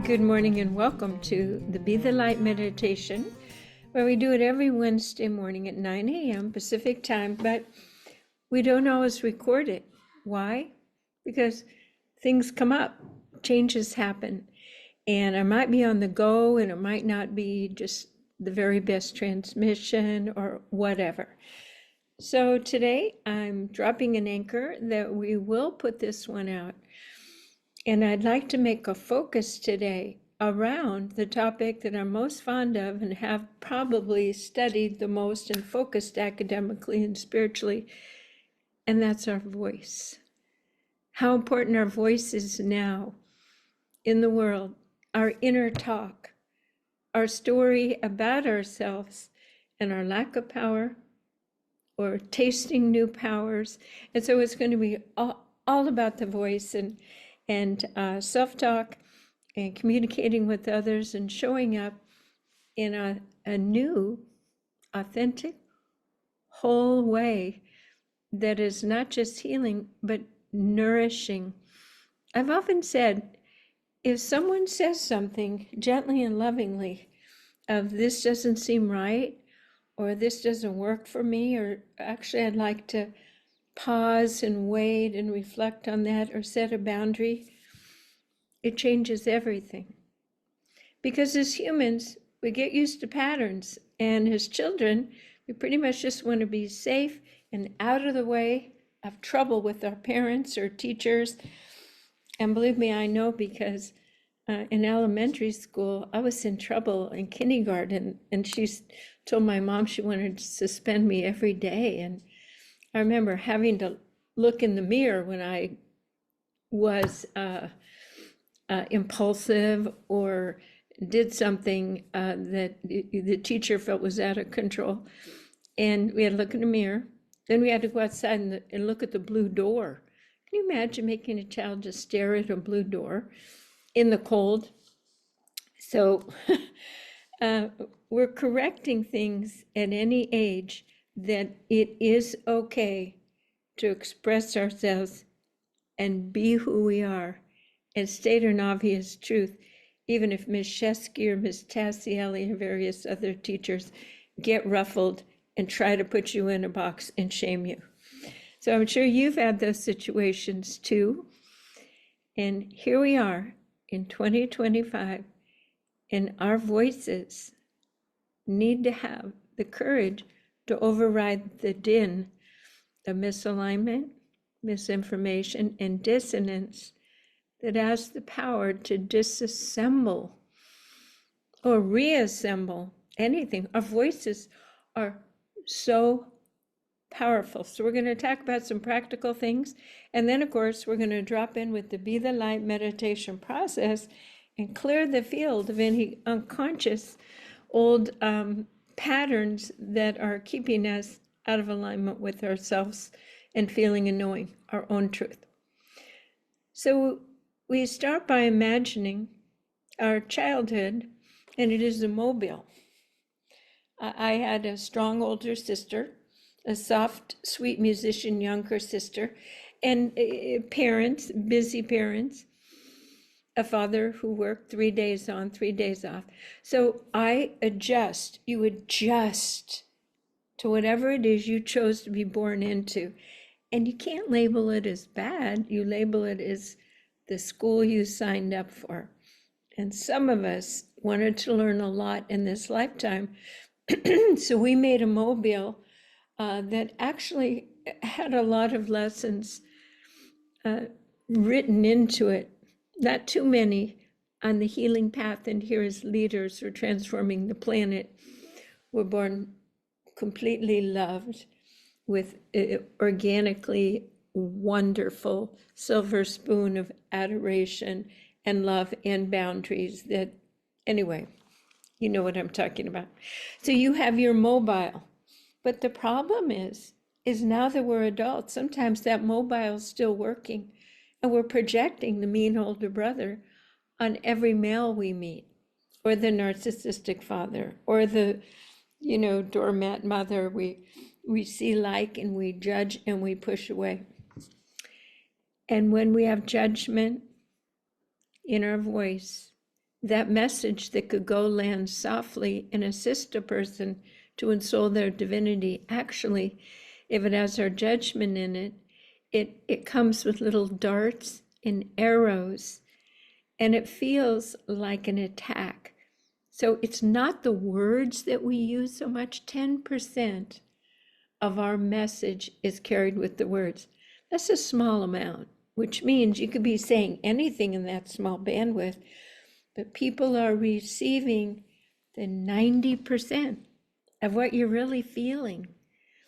Good morning and welcome to the Be the Light meditation, where we do it every Wednesday morning at 9 a.m. Pacific time, but we don't always record it. Why? Because things come up, changes happen, and I might be on the go and it might not be just the very best transmission or whatever. So today I'm dropping an anchor that we will put this one out. And I'd like to make a focus today around the topic that I'm most fond of and have probably studied the most and focused academically and spiritually, and that's our voice. How important our voice is now in the world, our inner talk, our story about ourselves and our lack of power or tasting new powers. And so it's going to be all about the voice and self-talk and communicating with others and showing up in a new, authentic, whole way that is not just healing, but nourishing. I've often said, if someone says something gently and lovingly of this doesn't seem right, or this doesn't work for me, or actually I'd like to pause and wait and reflect on that or set a boundary, it changes everything. Because as humans, we get used to patterns, and as children, we pretty much just want to be safe and out of the way of trouble with our parents or teachers. And believe me, I know, because in elementary school, I was in trouble in kindergarten, and she told my mom she wanted to suspend me every day. And I remember having to look in the mirror when I was impulsive or did something that the teacher felt was out of control. And we had to look in the mirror. Then we had to go outside and look at the blue door. Can you imagine making a child just stare at a blue door in the cold? So we're correcting things at any age, that it is okay to express ourselves and be who we are and state an obvious truth, even if Ms. Shesky or Ms. Tassielli and various other teachers get ruffled and try to put you in a box and shame you. So I'm sure you've had those situations too. And here we are in 2025, and our voices need to have the courage to override the din of misalignment, misinformation, and dissonance that has the power to disassemble or reassemble anything. Our voices are so powerful. So we're going to talk about some practical things. And then, of course, we're going to drop in with the Be the Light meditation process and clear the field of any unconscious old patterns that are keeping us out of alignment with ourselves and feeling and knowing our own truth. So we start by imagining our childhood, and it is a mobile. I had a strong older sister, a soft, sweet musician younger sister, and parents, busy parents, a father who worked 3 days on, 3 days off. So you adjust to whatever it is you chose to be born into. And you can't label it as bad, you label it as the school you signed up for. And some of us wanted to learn a lot in this lifetime. So we made a mobile that actually had a lot of lessons written into it. Not too many on the healing path, and here as leaders for transforming the planet. We're born completely loved with organically wonderful silver spoon of adoration and love and boundaries that, anyway, you know what I'm talking about. So you have your mobile, but the problem is now that we're adults, sometimes that mobile is still working, and we're projecting the mean older brother on every male we meet, or the narcissistic father, or the, doormat mother we see and we judge and we push away. And when we have judgment in our voice, that message that could go land softly and assist a person to ensoul their divinity. Actually, if it has our judgment in it, it comes with little darts and arrows, and it feels like an attack. So it's not the words that we use so much. 10% of our message is carried with the words. That's a small amount, which means you could be saying anything in that small bandwidth, but people are receiving the 90% of what you're really feeling,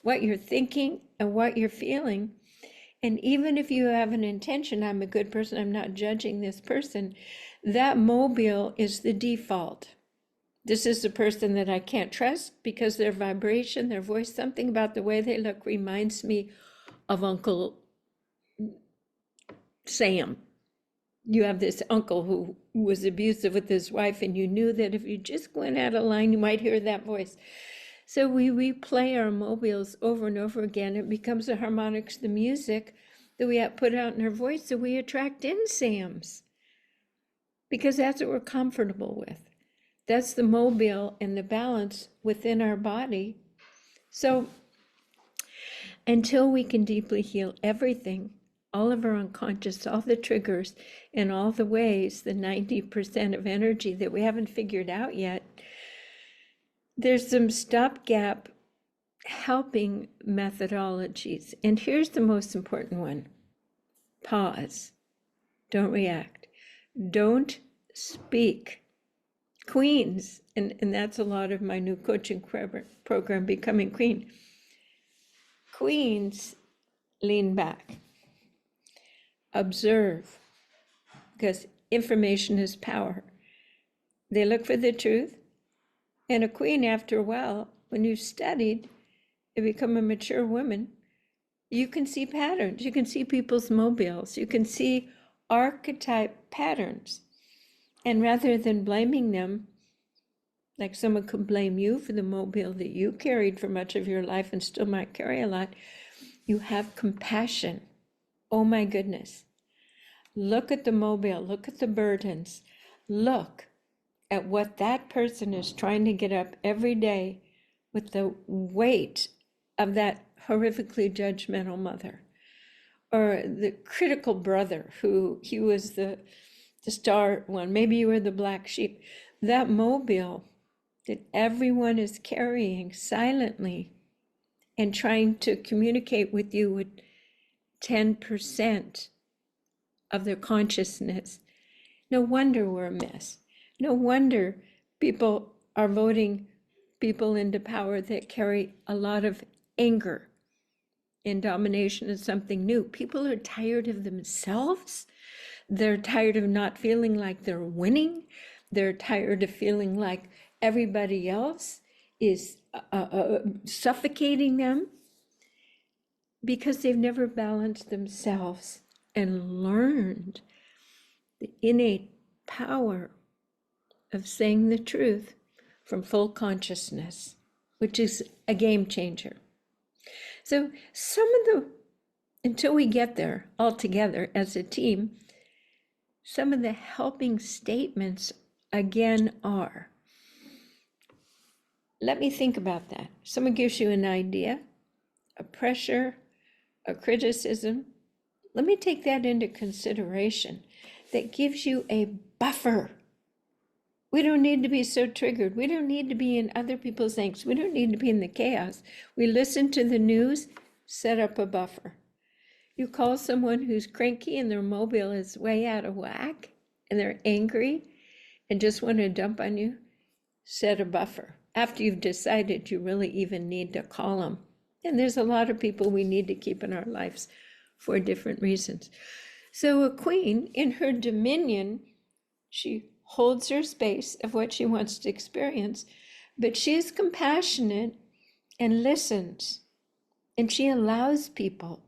what you're thinking and what you're feeling. And even if you have an intention, I'm a good person, I'm not judging this person, that mobile is the default. This is the person that I can't trust because their vibration, their voice, something about the way they look reminds me of Uncle Sam. You have this uncle who was abusive with his wife, and you knew that if you just went out of line, you might hear that voice. So we replay our mobiles over and over again. It becomes the harmonics, the music that we have put out in our voice, so we attract in Sams because that's what we're comfortable with. That's the mobile and the balance within our body. So until we can deeply heal everything, all of our unconscious, all the triggers, and all the ways, the 90% of energy that we haven't figured out yet, there's some stopgap helping methodologies. And here's the most important one. Pause. Don't react. Don't speak. Queens, and that's a lot of my new coaching program, Becoming Queen. Queens lean back. Observe, because information is power. They look for the truth. And a queen, after a while, when you've studied and become a mature woman, you can see patterns. You can see people's mobiles. You can see archetype patterns. And rather than blaming them, like someone could blame you for the mobile that you carried for much of your life and still might carry a lot, you have compassion. Oh my goodness. Look at the mobile, look at the burdens, look at what that person is trying to get up every day with the weight of that horrifically judgmental mother, or the critical brother who he was the star one, maybe you were the black sheep. That mobile that everyone is carrying silently and trying to communicate with you with 10% of their consciousness. No wonder we're a mess. No wonder people are voting people into power that carry a lot of anger and domination is something new. People are tired of themselves. They're tired of not feeling like they're winning. They're tired of feeling like everybody else is suffocating them because they've never balanced themselves and learned the innate power of saying the truth from full consciousness, which is a game changer. So until we get there all together as a team, some of the helping statements again are, let me think about that. Someone gives you an idea, a pressure, a criticism. Let me take that into consideration. That gives you a buffer. We don't need to be so triggered. We don't need to be in other people's angst. We don't need to be in the chaos. We listen to the news, set up a buffer. You call someone who's cranky and their mobile is way out of whack and they're angry and just want to dump on you, set a buffer. After you've decided you really even need to call them. And there's a lot of people we need to keep in our lives for different reasons. So a queen, in her dominion, she holds her space of what she wants to experience, but she is compassionate and listens, and she allows people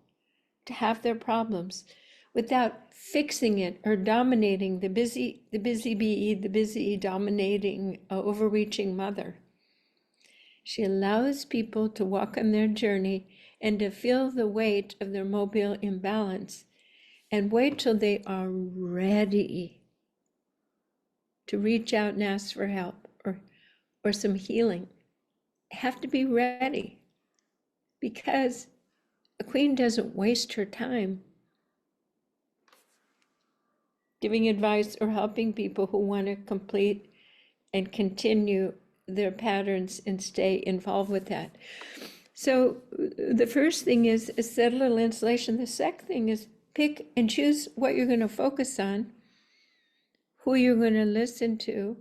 to have their problems without fixing it or dominating the busy bee, the busy dominating, overreaching mother. She allows people to walk on their journey and to feel the weight of their mobile imbalance and wait till they are ready to reach out and ask for help or some healing have to be ready, because a queen doesn't waste her time giving advice or helping people who want to complete and continue their patterns and stay involved with that. So the first thing is set a little installation. The second thing is pick and choose what you're going to focus on, who you're going to listen to,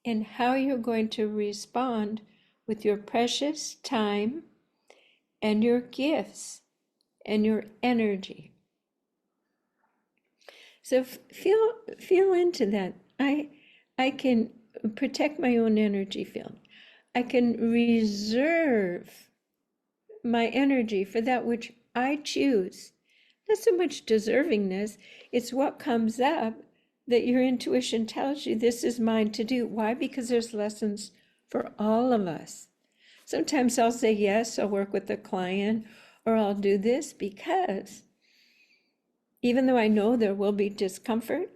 and how you're going to respond with your precious time and your gifts and your energy. So feel into that. I can protect my own energy field. I can reserve my energy for that which I choose. Not so much deservingness, it's what comes up that your intuition tells you this is mine to do. Why? Because there's lessons for all of us. Sometimes I'll say yes, I'll work with the client, or I'll do this because even though I know there will be discomfort,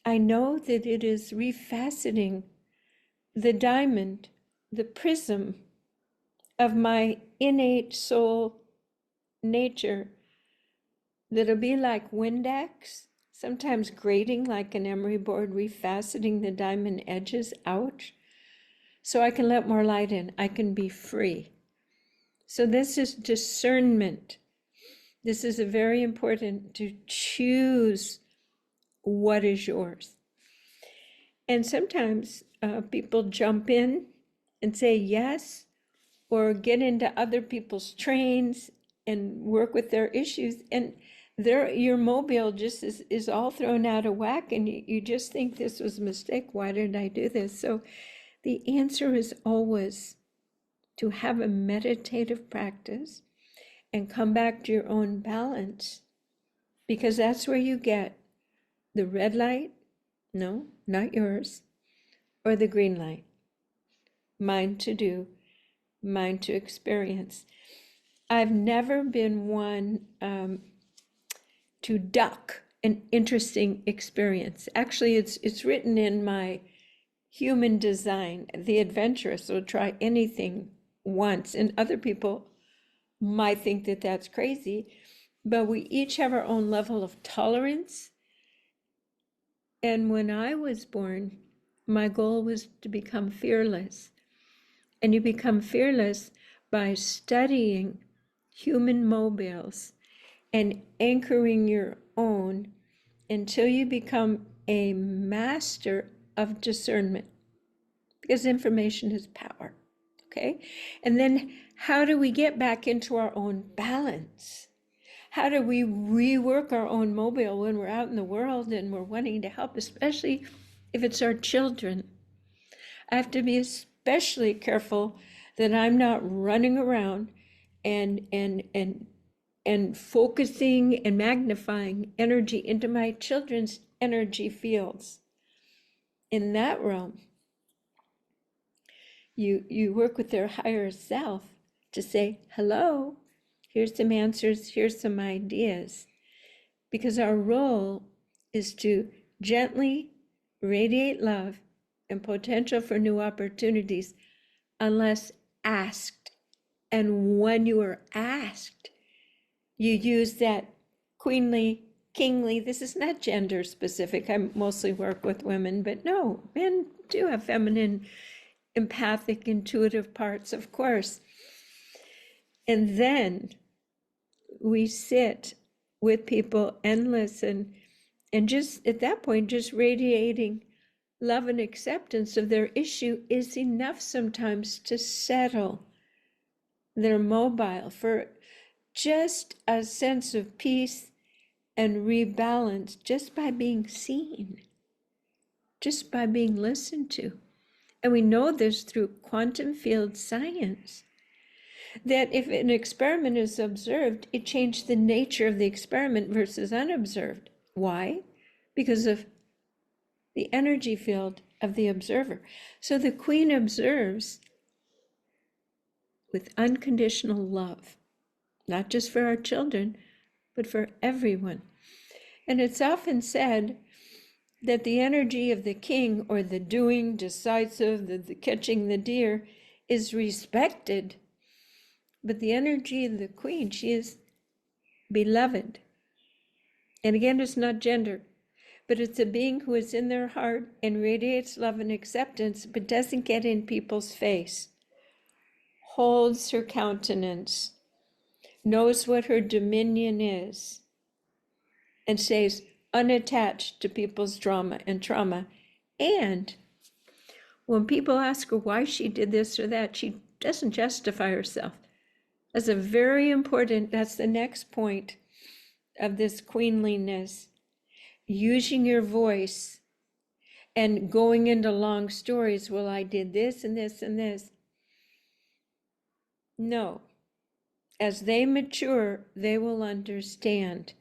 I know that it is refaceting the diamond, the prism of my innate soul nature that'll be like Windex, sometimes grating like an emery board, refaceting the diamond edges out so I can let more light in. I can be free. So this is discernment. This is very important, to choose what is yours. And sometimes people jump in and say yes, or get into other people's trains and work with their issues, and your mobile just is all thrown out of whack, and you just think this was a mistake. Why did I do this? So the answer is always to have a meditative practice and come back to your own balance, because that's where you get the red light, no, not yours, or the green light, mine to do, mine to experience. I've never been one to duck an interesting experience. Actually, it's written in my human design. The adventurous will try anything once, and other people might think that that's crazy, but we each have our own level of tolerance. And when I was born, my goal was to become fearless. And you become fearless by studying human mobiles and anchoring your own until you become a master of discernment, because information is power, okay? And then how do we get back into our own balance? How do we rework our own mobile when we're out in the world and we're wanting to help, especially if it's our children? I have to be especially careful that I'm not running around and focusing and magnifying energy into my children's energy fields. In that realm, you work with their higher self to say, hello, here's some answers, here's some ideas. Because our role is to gently radiate love and potential for new opportunities unless asked. And when you are asked, you use that queenly, kingly, this is not gender specific. I mostly work with women, but no, men do have feminine, empathic, intuitive parts, of course. And then we sit with people and listen, and just at that point, just radiating love and acceptance of their issue is enough sometimes to settle their mobile for just a sense of peace and rebalance, just by being seen, just by being listened to. And we know this through quantum field science, that if an experiment is observed, it changed the nature of the experiment versus unobserved. Why? Because of the energy field of the observer. So the queen observes with unconditional love, not just for our children, but for everyone. And it's often said that the energy of the king, or the doing, decisive, the catching the deer, is respected. But the energy of the queen, she is beloved. And again, it's not gender, but it's a being who is in their heart and radiates love and acceptance, but doesn't get in people's face, holds her countenance, knows what her dominion is, and stays unattached to people's drama and trauma. And when people ask her why she did this or that, she doesn't justify herself. That's a very important, that's the next point of this queenliness. Using your voice and going into long stories, well, I did this and this and this. No. As they mature, they will understand.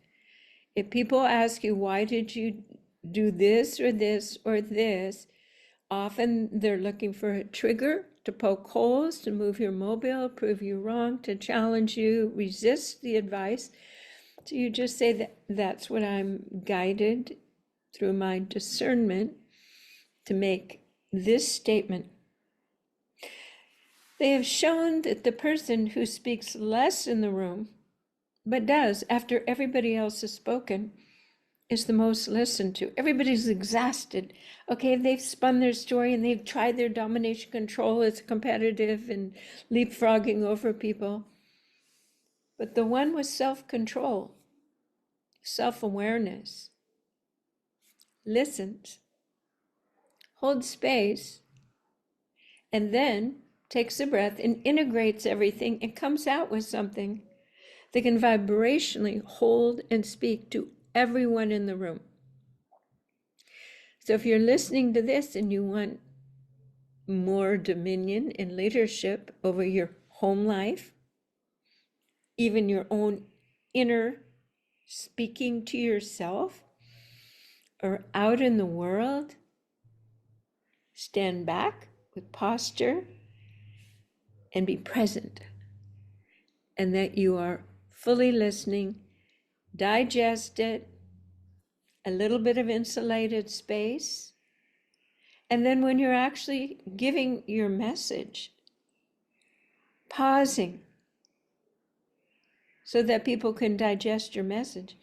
If people ask you, why did you do this or this or this, often they're looking for a trigger to poke holes, to move your mobile, prove you wrong, to challenge you, resist the advice. So you just say that that's what I'm guided through my discernment to make this statement. They have shown that the person who speaks less in the room, but does after everybody else has spoken, is the most listened to. Everybody's exhausted. Okay, they've spun their story and they've tried their domination control. It's competitive and leapfrogging over people. But the one with self-control, self-awareness, listens, holds space, and then takes a breath and integrates everything and comes out with something that can vibrationally hold and speak to everyone in the room. So if you're listening to this and you want more dominion and leadership over your home life, even your own inner speaking to yourself, or out in the world, stand back with posture and be present, and that you are fully listening, digest it, a little bit of insulated space, and then when you're actually giving your message, pausing so that people can digest your message.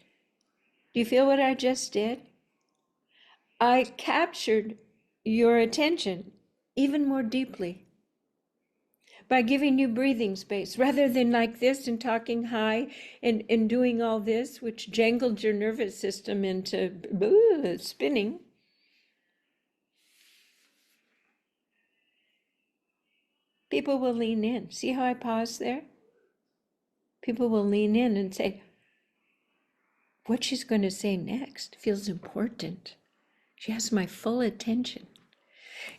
Do you feel what I just did? I captured your attention even more deeply by giving you breathing space, rather than like this and talking high and doing all this, which jangled your nervous system into spinning. People will lean in. See how I paused there? People will lean in and say, what she's going to say next feels important. She has my full attention.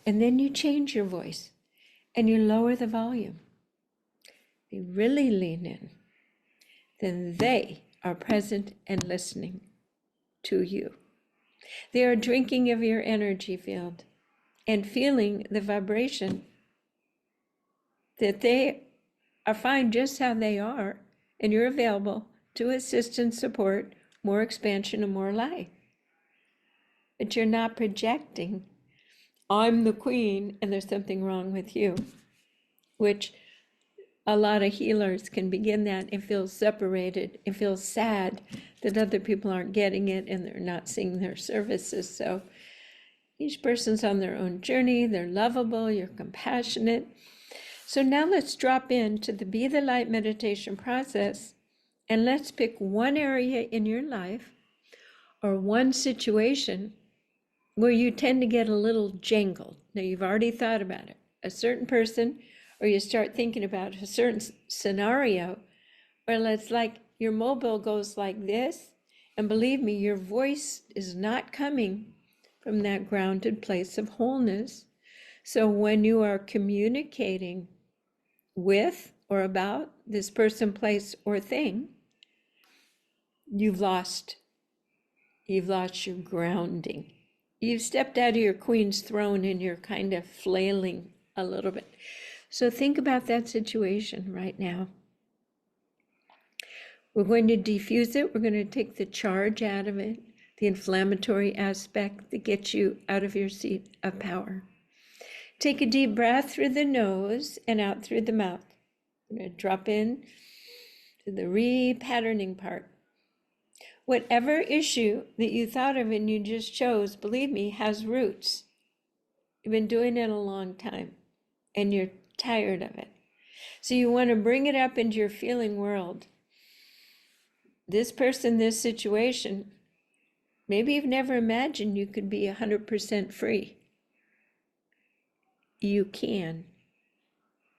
And then you change your voice and you lower the volume. They really lean in. Then they are present and listening to you. They are drinking of your energy field and feeling the vibration that they are fine just how they are, and you're available to assist and support more expansion and more light. But you're not projecting, I'm the queen and there's something wrong with you, which a lot of healers can begin that and feel separated and feel sad that other people aren't getting it and they're not seeing their services. So each person's on their own journey, they're lovable, you're compassionate. So now let's drop into the Be the Light meditation process, and let's pick one area in your life or one situation where you tend to get a little jangled. Now you've already thought about it, a certain person, or you start thinking about a certain scenario, or it's like your mobile goes like this, and believe me, your voice is not coming from that grounded place of wholeness. So when you are communicating with or about this person, place, or thing, you've lost your grounding. You've stepped out of your queen's throne and you're kind of flailing a little bit. So think about that situation right now. We're going to diffuse it. We're going to take the charge out of it, the inflammatory aspect that gets you out of your seat of power. Take a deep breath through the nose and out through the mouth. I'm going to drop in to the repatterning part. Whatever issue that you thought of and you just chose, believe me, has roots. You've been doing it a long time and you're tired of it. So you want to bring it up into your feeling world. This person, this situation, maybe you've never imagined you could be 100% free. You can.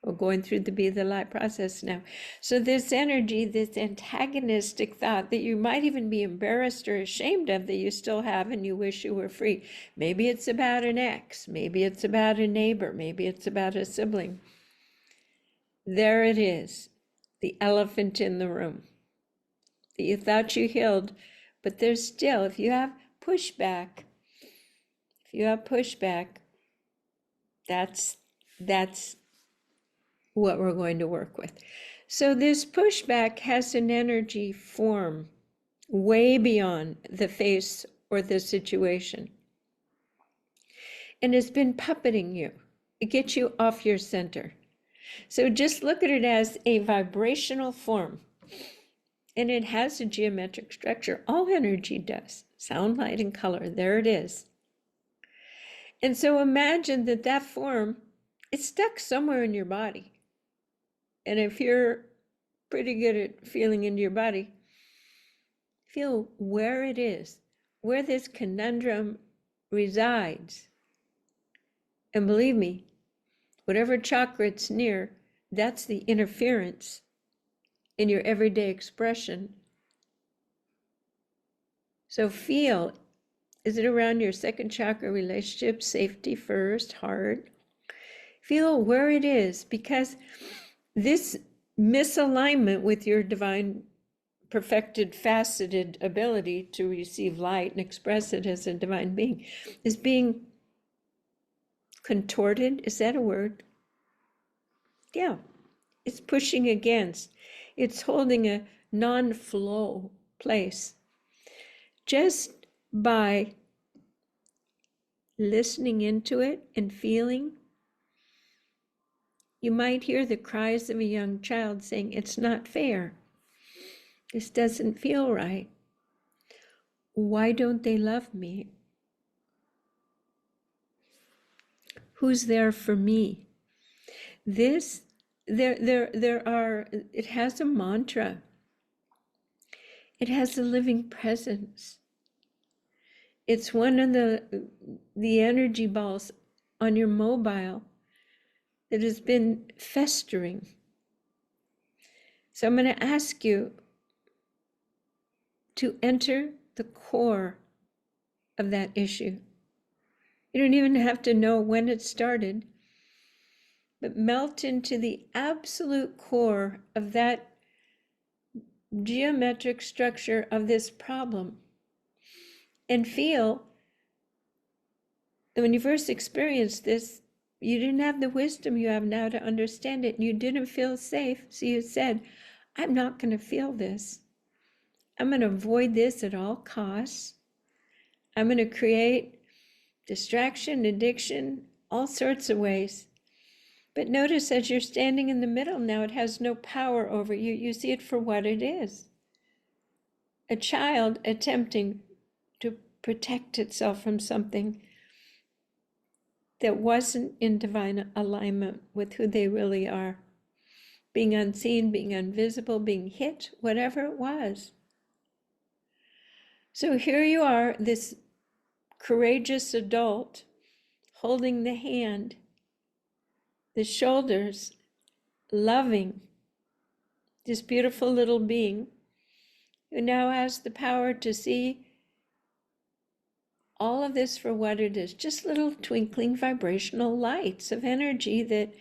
We're going through the Be the Light process now. So this energy, this antagonistic thought that you might even be embarrassed or ashamed of that you still have and you wish you were free. Maybe it's about an ex. Maybe it's about a neighbor. Maybe it's about a sibling. There it is, the elephant in the room that you thought you healed, but there's still, if you have pushback, that's what we're going to work with. So this pushback has an energy form way beyond the face or the situation. And it's been puppeting you. It gets you off your center. So just look at it as a vibrational form. And it has a geometric structure. All energy does. Sound, light, and color. There it is. And so imagine that that form is stuck somewhere in your body. And if you're pretty good at feeling into your body, feel where it is, where this conundrum resides. And believe me, whatever chakra it's near, that's the interference in your everyday expression. So feel, is it around your second chakra, relationship, safety first, heart? Feel where it is, because this misalignment with your divine, perfected, faceted ability to receive light and express it as a divine being is being contorted. Is that a word? Yeah. It's pushing against. It's holding a non-flow place. Just by listening into it and feeling, you might hear the cries of a young child saying, it's not fair. This doesn't feel right. Why don't they love me? Who's there for me? This, it has a mantra. It has a living presence. It's one of the energy balls on your mobile that has been festering. So I'm going to ask you to enter the core of that issue. You don't even have to know when it started, but melt into the absolute core of that geometric structure of this problem and feel that when you first experienced this, you didn't have the wisdom you have now to understand it. You didn't feel safe. So you said, I'm not going to feel this. I'm going to avoid this at all costs. I'm going to create distraction, addiction, all sorts of ways. But notice as you're standing in the middle now, it has no power over you. You see it for what it is. A child attempting to protect itself from something that wasn't in divine alignment with who they really are. Being unseen, being invisible, being hit, whatever it was. So here you are, this courageous adult holding the hand, the shoulders, loving this beautiful little being who now has the power to see all of this for what it is, just little twinkling vibrational lights of energy that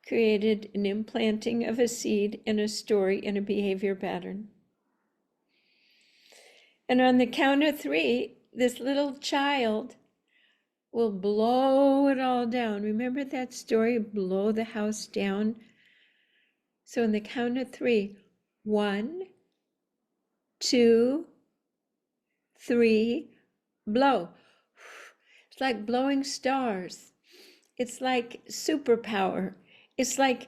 created an implanting of a seed in a story in a behavior pattern. And on the count of 3, this little child will blow it all down. Remember that story, blow the house down? So on the count of 3, 1, 2, 3, blow. It's like blowing stars. It's like superpower. It's like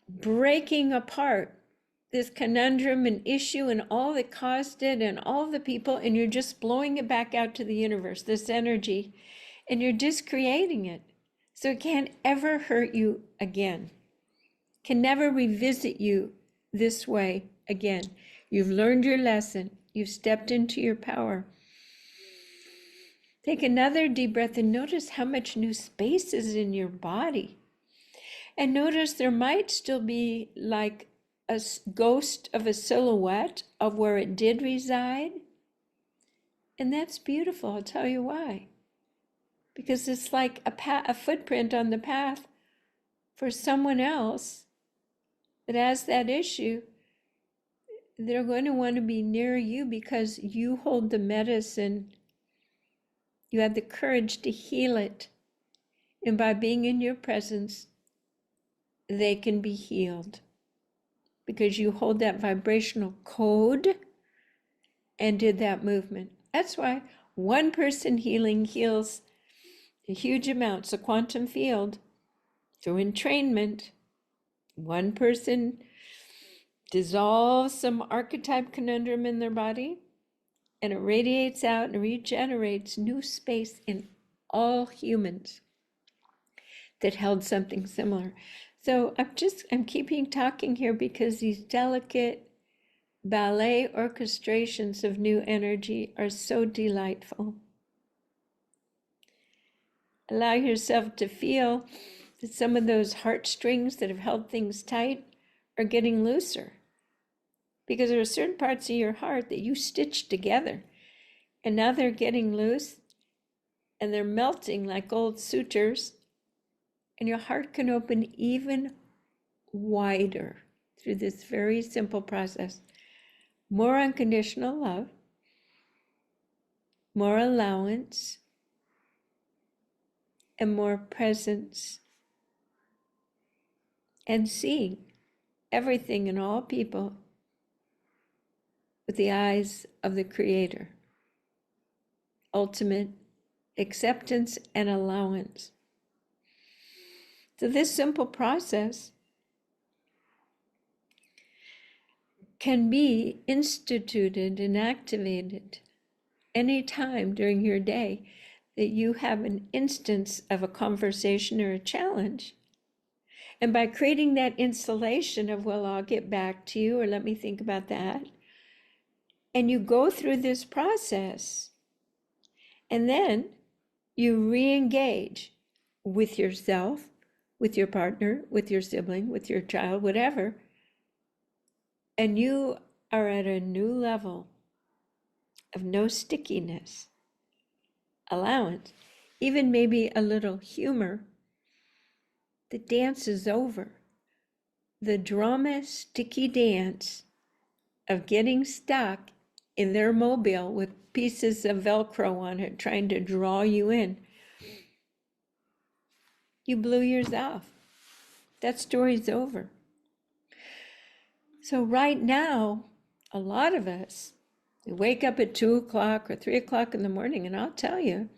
breaking apart this conundrum and issue and all that caused it and all the people, and you're just blowing it back out to the universe, this energy, and you're just creating it. So it can't ever hurt you again, can never revisit you this way again. You've learned your lesson. You've stepped into your power. Take another deep breath and notice how much new space is in your body. And notice there might still be like a ghost of a silhouette of where it did reside. And that's beautiful. I'll tell you why. Because it's like a footprint on the path for someone else that has that issue. They're going to want to be near you because you hold the medicine. You have the courage to heal it. And by being in your presence, they can be healed. Because you hold that vibrational code and did that movement. That's why one person healing heals a huge amounts, a quantum field, through entrainment. One person dissolves some archetype conundrum in their body, and it radiates out and regenerates new space in all humans that held something similar. So I'm keeping talking here because these delicate ballet orchestrations of new energy are so delightful. Allow yourself to feel that some of those heartstrings that have held things tight are getting looser. Because there are certain parts of your heart that you stitched together, and now they're getting loose and they're melting like old sutures, and your heart can open even wider through this very simple process. More unconditional love, more allowance, and more presence, and seeing everything and all people with the eyes of the Creator. Ultimate acceptance and allowance. So this simple process can be instituted and activated anytime during your day that you have an instance of a conversation or a challenge. And by creating that installation of, well, I'll get back to you, or let me think about that, and you go through this process, and then you re-engage with yourself, with your partner, with your sibling, with your child, whatever, and you are at a new level of no stickiness, allowance, even maybe a little humor. The dance is over. The drama sticky dance of getting stuck in their mobile with pieces of Velcro on it trying to draw you in. You blew yours off. That story's over. So right now, a lot of us, we wake up at 2 o'clock or 3 o'clock in the morning, and I'll tell you,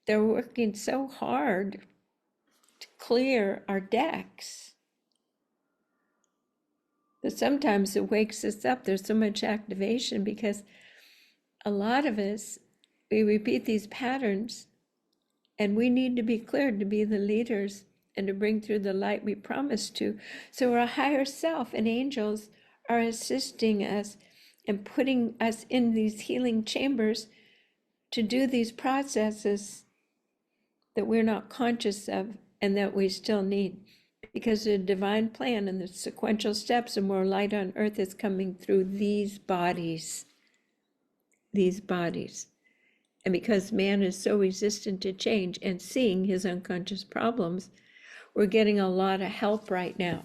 they're working so hard to clear our decks. But sometimes it wakes us up. There's so much activation because a lot of us, we repeat these patterns, and we need to be cleared to be the leaders and to bring through the light we promised to. So our higher self and angels are assisting us and putting us in these healing chambers to do these processes that we're not conscious of and that we still need. Because the divine plan and the sequential steps of more light on earth is coming through these bodies. These bodies. And because man is so resistant to change and seeing his unconscious problems, we're getting a lot of help right now.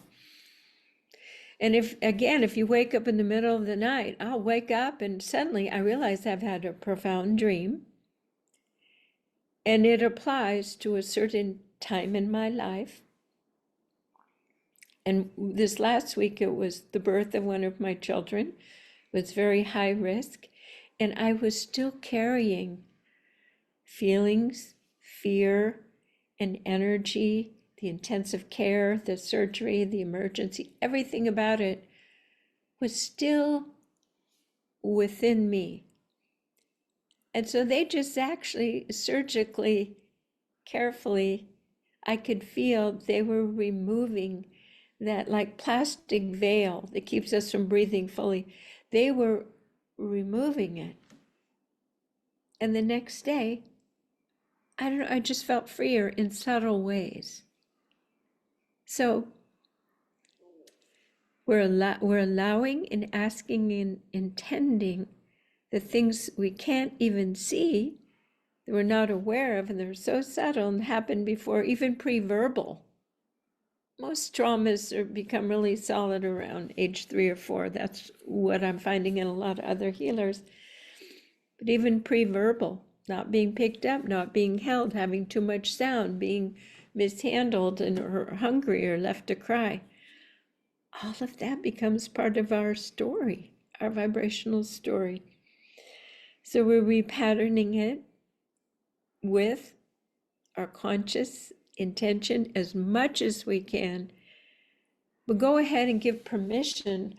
And if you wake up in the middle of the night, I'll wake up and suddenly I realize I've had a profound dream. And it applies to a certain time in my life. And this last week, it was the birth of one of my children. It was very high risk. And I was still carrying feelings, fear, and energy, the intensive care, the surgery, the emergency, everything about it was still within me. And so they just actually surgically, carefully, I could feel they were removing that like plastic veil that keeps us from breathing fully. They were removing it. And the next day, I don't know, I just felt freer in subtle ways. So we're allowing and asking and intending the things we can't even see, that we're not aware of, and they're so subtle and happened before, even pre-verbal. Most traumas become really solid around age 3 or 4. That's what I'm finding in a lot of other healers. But even pre-verbal, not being picked up, not being held, having too much sound, being mishandled or hungry or left to cry, all of that becomes part of our story, our vibrational story. So we're repatterning it with our conscious intention as much as we can. But go ahead and give permission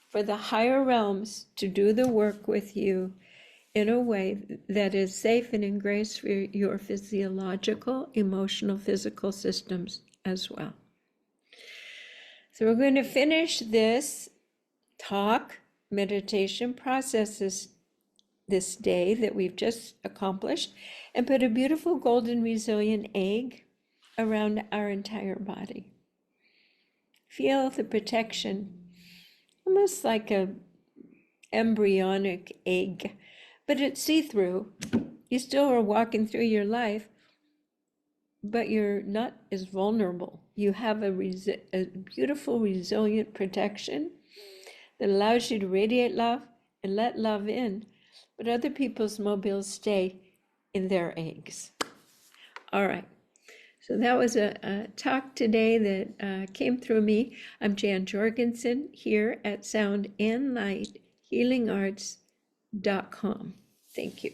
for the higher realms to do the work with you in a way that is safe and in grace for your physiological, emotional, physical systems as well. So we're going to finish this talk, meditation processes this day that we've just accomplished, and put a beautiful golden resilient egg around our entire body. Feel the protection, almost like a embryonic egg, but it's see-through. You still are walking through your life, but you're not as vulnerable. You have a beautiful, resilient protection that allows you to radiate love and let love in, but other people's mobiles stay in their eggs. All right. So that was a talk today that came through me. I'm Jan Jorgensen here at soundandlighthealingarts.com. Thank you.